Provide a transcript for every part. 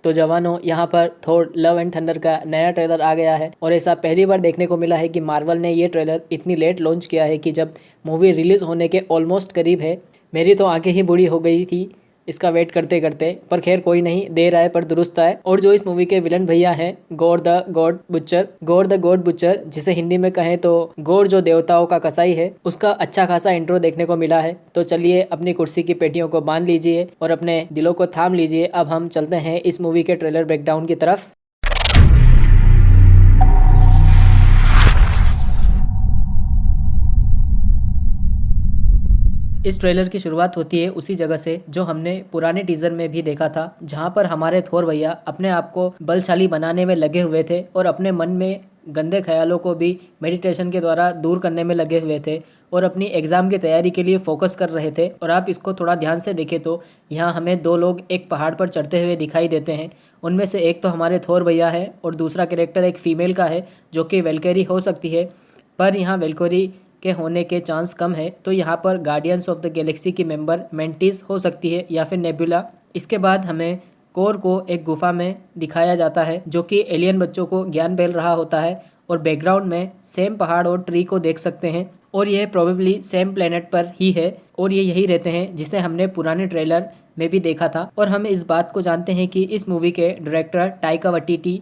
तो जवानों, यहाँ पर थोर लव एंड थंडर का नया ट्रेलर आ गया है और ऐसा पहली बार देखने को मिला है कि मार्वल ने ये ट्रेलर इतनी लेट लॉन्च किया है कि जब मूवी रिलीज होने के ऑलमोस्ट करीब है। मेरी तो आंखें ही बूढ़ी हो गई थी इसका वेट करते करते, पर खैर कोई नहीं, देर आए पर दुरुस्त आए। और जो इस मूवी के विलन भैया हैं, गॉड द गॉड बुचर, जिसे हिंदी में कहें तो गॉड जो देवताओं का कसाई है, उसका अच्छा खासा इंट्रो देखने को मिला है। तो चलिए अपनी कुर्सी की पेटियों को बांध लीजिए और अपने दिलों को थाम लीजिए। अब हम चलते हैं इस मूवी के ट्रेलर ब्रेकडाउन की तरफ। इस ट्रेलर की शुरुआत होती है उसी जगह से जो हमने पुराने टीजर में भी देखा था, जहां पर हमारे थोर भैया अपने आप को बलशाली बनाने में लगे हुए थे और अपने मन में गंदे ख्यालों को भी मेडिटेशन के द्वारा दूर करने में लगे हुए थे और अपनी एग्जाम की तैयारी के लिए फोकस कर रहे थे। और आप इसको थोड़ा ध्यान से देखें तो यहाँ हमें दो लोग एक पहाड़ पर चढ़ते हुए दिखाई देते हैं। उनमें से एक तो हमारे थोर भैया है और दूसरा कैरेक्टर एक फीमेल का है जो कि वेलकेरी हो सकती है, पर यहाँ वेलकोरी के होने के चांस कम है। तो यहाँ पर गार्डियंस ऑफ द गैलेक्सी की मेंबर मेंटिस हो सकती है या फिर नेबुला। इसके बाद हमें कोर को एक गुफा में दिखाया जाता है जो कि एलियन बच्चों को ज्ञान बेल रहा होता है और बैकग्राउंड में सेम पहाड़ और ट्री को देख सकते हैं और यह प्रोबेबली सेम प्लेनेट पर ही है और ये यही रहते हैं जिसे हमने पुराने ट्रेलर में भी देखा था। और हम इस बात को जानते हैं कि इस मूवी के डायरेक्टर टाइका वाइटिटी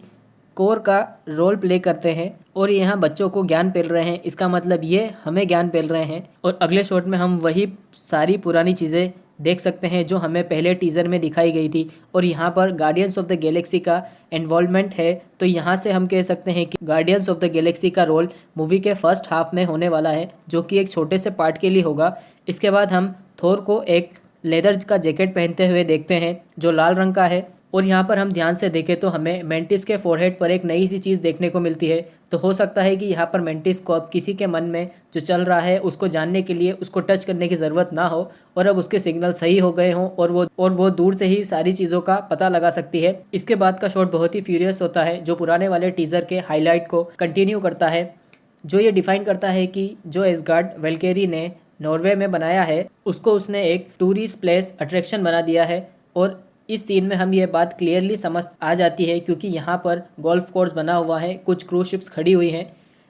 कोर का रोल प्ले करते हैं और यहाँ बच्चों को ज्ञान पेल रहे हैं। इसका मतलब ये हमें ज्ञान पेल रहे हैं। और अगले शॉट में हम वही सारी पुरानी चीज़ें देख सकते हैं जो हमें पहले टीज़र में दिखाई गई थी और यहाँ पर गार्डियंस ऑफ द गैलेक्सी का इन्वॉल्वमेंट है। तो यहाँ से हम कह सकते हैं कि गार्डियंस ऑफ द गैलेक्सी का रोल मूवी के फर्स्ट हाफ में होने वाला है, जो कि एक छोटे से पार्ट के लिए होगा। इसके बाद हम थोर को एक लेदर का जैकेट पहनते हुए देखते हैं जो लाल रंग का है और यहाँ पर हम ध्यान से देखें तो हमें मेंटिस के फोरहेड पर एक नई सी चीज़ देखने को मिलती है। तो हो सकता है कि यहाँ पर मेंटिस को अब किसी के मन में जो चल रहा है उसको जानने के लिए उसको टच करने की ज़रूरत ना हो और अब उसके सिग्नल सही हो गए हों और वो दूर से ही सारी चीज़ों का पता लगा सकती है। इसके बाद का शॉट बहुत ही फ्यूरियस होता है जो पुराने वाले टीज़र के हाईलाइट को कंटिन्यू करता है, जो ये डिफाइन करता है कि जो एसगार्ड वेलकेरी ने नॉर्वे में बनाया है उसको उसने एक टूरिस्ट प्लेस अट्रैक्शन बना दिया है। और इस सीन में हम ये बात क्लियरली समझ आ जाती है क्योंकि यहाँ पर गोल्फ कोर्स बना हुआ है, कुछ क्रूज शिप्स खड़ी हुई हैं।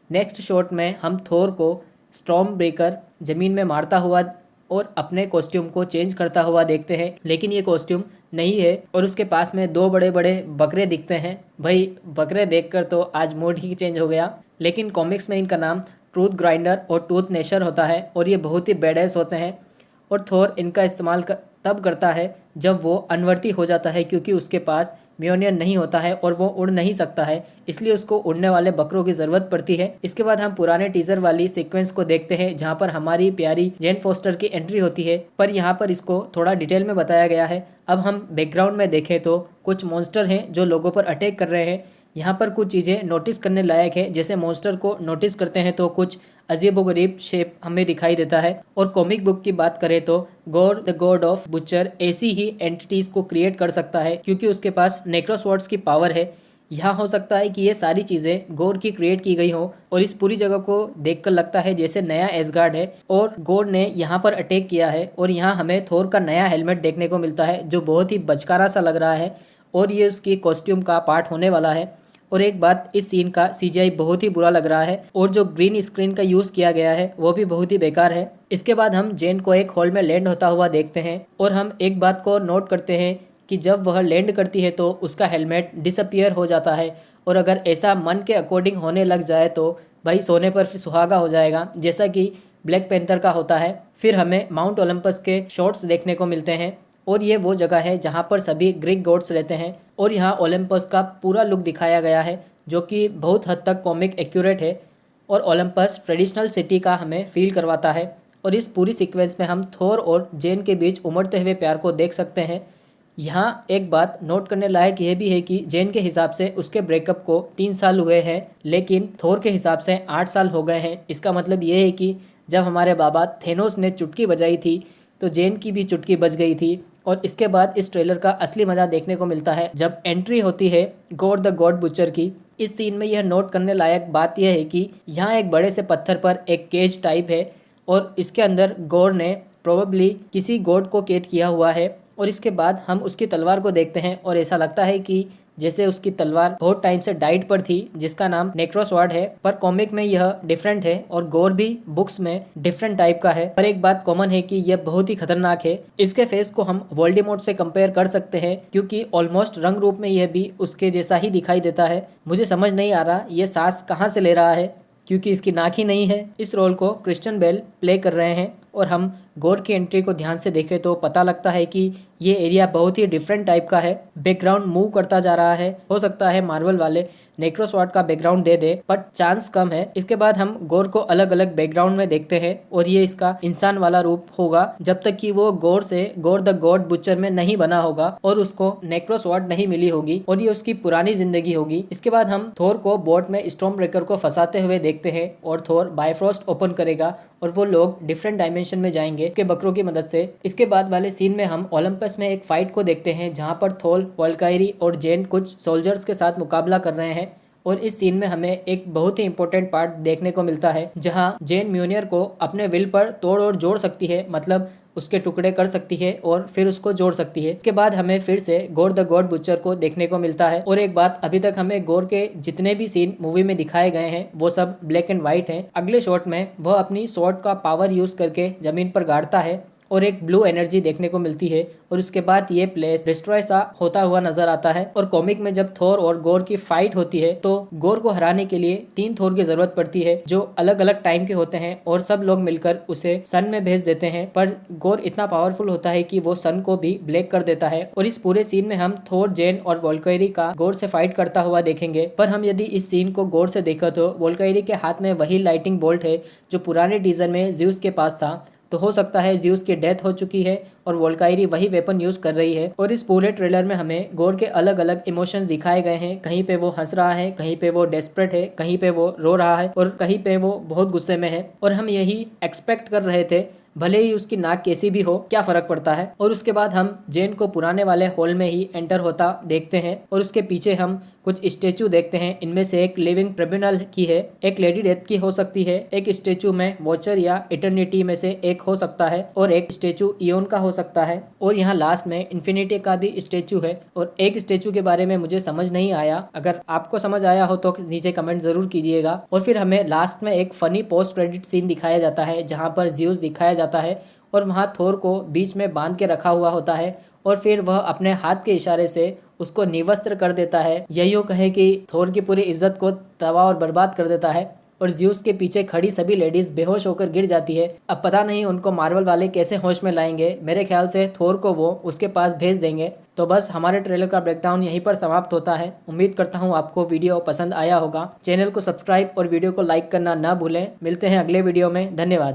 नेक्स्ट शॉट में हम थोर को स्टॉर्म ब्रेकर ज़मीन में मारता हुआ और अपने कॉस्ट्यूम को चेंज करता हुआ देखते हैं, लेकिन ये कॉस्ट्यूम नहीं है और उसके पास में दो बड़े बड़े बकरे दिखते हैं। भाई बकरे देखकर तो आज मूड ही चेंज हो गया, लेकिन कॉमिक्स में इनका नाम ट्रूथ ग्राइंडर और टूथ नेशर होता है और ये बहुत ही बेडएस होते हैं। और थोर इनका इस्तेमाल तब करता है जब वो अनवर्ती हो जाता है क्योंकि उसके पास म्योनियर नहीं होता है और वो उड़ नहीं सकता है, इसलिए उसको उड़ने वाले बकरों की ज़रूरत पड़ती है। इसके बाद हम पुराने टीज़र वाली सीक्वेंस को देखते हैं जहाँ पर हमारी प्यारी जेन फोस्टर की एंट्री होती है, पर यहाँ पर इसको थोड़ा डिटेल में बताया गया है। अब हम बैकग्राउंड में देखें तो कुछ मॉन्स्टर हैं जो लोगों पर अटैक कर रहे हैं। यहाँ पर कुछ चीज़ें नोटिस करने लायक है, जैसे मॉन्स्टर को नोटिस करते हैं तो कुछ अजीबोगरीब शेप हमें दिखाई देता है। और कॉमिक बुक की बात करें तो God the God of butcher ऐसी ही एंटिटीज को क्रिएट कर सकता है क्योंकि उसके पास नेक्रोस्वर्ड्स की पावर है। यहाँ हो सकता है कि ये सारी चीज़ें गॉड की क्रिएट की गई हो और इस पूरी जगह को देखकर लगता है जैसे नया एसगार्ड है और गॉड ने यहाँ पर अटैक किया है। और यहाँ हमें थोर का नया हेलमेट देखने को मिलता है जो बहुत ही बचकाना सा लग रहा है और ये उसकी कॉस्ट्यूम का पार्ट होने वाला है। और एक बात, इस सीन का सीजीआई बहुत ही बुरा लग रहा है और जो ग्रीन स्क्रीन का यूज़ किया गया है वो भी बहुत ही बेकार है। इसके बाद हम जेन को एक हॉल में लैंड होता हुआ देखते हैं और हम एक बात को नोट करते हैं कि जब वह लैंड करती है तो उसका हेलमेट डिसअपियर हो जाता है और अगर ऐसा मन के अकॉर्डिंग होने लग जाए तो भाई सोने पर फिर सुहागा हो जाएगा, जैसा कि ब्लैक पैंथर का होता है। फिर हमें माउंट ओलंपस के शॉट्स देखने को मिलते हैं और ये वो जगह है जहाँ पर सभी ग्रीक गॉड्स रहते हैं और यहाँ ओलंपस का पूरा लुक दिखाया गया है जो कि बहुत हद तक कॉमिक एक्यूरेट है और ओलंपस ट्रेडिशनल सिटी का हमें फील करवाता है। और इस पूरी सीक्वेंस में हम थोर और जेन के बीच उमड़ते हुए प्यार को देख सकते हैं। यहाँ एक बात नोट करने लायक यह भी है कि जेन के हिसाब से उसके ब्रेकअप को 3 साल हुए हैं, लेकिन थोर के हिसाब से 8 साल हो गए हैं। इसका मतलब ये है कि जब हमारे बाबा थेनोस ने चुटकी बजाई थी तो जेन की भी चुटकी बज गई थी। और इसके बाद इस ट्रेलर का असली मज़ा देखने को मिलता है जब एंट्री होती है गॉड द गॉड बुचर की। इस सीन में यह नोट करने लायक बात यह है कि यहाँ एक बड़े से पत्थर पर एक केज टाइप है और इसके अंदर गॉड ने प्रोबेबली किसी गॉड को कैद किया हुआ है और इसके बाद हम उसकी तलवार को देखते हैं और ऐसा लगता है कि जैसे उसकी तलवार बहुत टाइम से डाइट पर थी, जिसका नाम नेक्रोस्वर्ड है। पर कॉमिक में यह डिफरेंट है और गोर भी बुक्स में डिफरेंट टाइप का है। पर एक बात कॉमन है कि यह बहुत ही खतरनाक है। इसके फेस को हम वोल्डेमॉर्ट से कंपेयर कर सकते हैं, क्योंकि ऑलमोस्ट रंग रूप में यह भी उसके जैसा ही दिखाई देता है। मुझे समझ नहीं आ रहा यह सांस कहाँ से ले रहा है, क्योंकि इसकी नाक ही नहीं है। इस रोल को क्रिश्चियन बेल प्ले कर रहे हैं और हम गोर की एंट्री को ध्यान से देखें तो पता लगता है कि ये एरिया बहुत ही डिफरेंट टाइप का है। बैकग्राउंड मूव करता जा रहा है। हो सकता है मार्वल वाले नेक्रोस्वर्ड का बैकग्राउंड दे दे, पर चांस कम है। इसके बाद हम गोर को अलग अलग बैकग्राउंड में देखते हैं और ये इसका इंसान वाला रूप होगा जब तक कि वो गोर से गोर द गॉड बुचर में नहीं बना होगा और उसको नेक्रोस्वर्ड नहीं मिली होगी और ये उसकी पुरानी जिंदगी होगी। इसके बाद हम थोर को बोट में स्टॉर्म ब्रेकर को फंसाते हुए देखते हैं और थोर बायफ्रॉस्ट ओपन करेगा और वो लोग डिफरेंट डायमेंशन में जाएंगे के बकरों की मदद से। इसके बाद वाले सीन में हम ओलंपस में एक फाइट को देखते हैं जहां पर थोर, वल्कायरी और जेन कुछ सोल्जर्स के साथ मुकाबला कर रहे हैं। और इस सीन में हमें एक बहुत ही इंपॉर्टेंट पार्ट देखने को मिलता है जहां जेन म्यूनियर को अपने विल पर तोड़ और जोड़ सकती है, मतलब उसके टुकड़े कर सकती है और फिर उसको जोड़ सकती है। इसके बाद हमें फिर से गोर द गॉड बुचर को देखने को मिलता है। और एक बात, अभी तक हमें गोर के जितने भी सीन मूवी में दिखाए गए हैं वो सब ब्लैक एंड व्हाइट हैं। अगले शॉट में वह अपनी स्वॉर्ड का पावर यूज करके जमीन पर गाड़ता है और एक ब्लू एनर्जी देखने को मिलती है और उसके बाद ये प्लेस डिस्ट्रॉय सा होता हुआ नजर आता है। और कॉमिक में जब थोर और गोर की फाइट होती है तो गोर को हराने के लिए 3 थोर की जरूरत पड़ती है जो अलग अलग टाइम के होते हैं और सब लोग मिलकर उसे सन में भेज देते हैं। पर गोर इतना पावरफुल होता है कि वो सन को भी ब्लैक कर देता है। और इस पूरे सीन में हम थोर, जेन और वोल्कायरी का गोर से फाइट करता हुआ देखेंगे। पर हम यदि इस सीन को गौर से देखा तो वोल्कायरी के हाथ में वही लाइटिंग बोल्ट है जो पुराने टीजर में ज़्यूस के पास था। तो हो सकता है ज़्यूस की डेथ हो चुकी है और वोल्कायरी वही वेपन यूज कर रही है। और इस पूरे ट्रेलर में हमें गोर के अलग अलग इमोशंस दिखाए गए हैं। कहीं पे वो हंस रहा है, कहीं पे वो डेस्परेट है, कहीं पे वो रो रहा है और कहीं पे वो बहुत गुस्से में है। और हम यही एक्सपेक्ट कर रहे थे, भले ही उसकी नाक कैसी भी हो, क्या फर्क पड़ता है। और उसके बाद हम जेन को पुराने वाले हॉल में ही एंटर होता देखते हैं और उसके पीछे हम कुछ स्टेचू देखते हैं। इनमें से एक लिविंग ट्रिब्यूनल की है, एक लेडी डेथ की हो सकती है, एक स्टेचू में वॉचर या इटर्निटी में से एक हो सकता है और एक स्टेचू इयोन का हो सकता है। और यहाँ लास्ट में इन्फिनिटी का भी स्टेचू है और एक स्टेचू के बारे में मुझे समझ नहीं आया। अगर आपको समझ आया हो तो नीचे कमेंट जरूर कीजिएगा। और फिर हमें लास्ट में एक फनी पोस्ट क्रेडिट सीन दिखाया जाता है जहाँ पर ज़्यूस दिखाया जाता है और वहाँ थोर को बीच में बांध के रखा हुआ होता है और फिर वह अपने हाथ के इशारे से उसको निवस्त्र कर देता है। यही कहे कि थोर की पूरी इज्जत को तबाह और बर्बाद कर देता है और ज़्यूस के पीछे खड़ी सभी लेडीज बेहोश होकर गिर जाती है। अब पता नहीं उनको मार्वल वाले कैसे होश में लाएंगे। मेरे ख्याल से थोर को वो उसके पास भेज देंगे। तो बस हमारे ट्रेलर का ब्रेकडाउन यहीं पर समाप्त होता है। उम्मीद करता हूँ आपको वीडियो पसंद आया होगा। चैनल को सब्सक्राइब और वीडियो को लाइक करना ना भूलें। मिलते हैं अगले वीडियो में। धन्यवाद।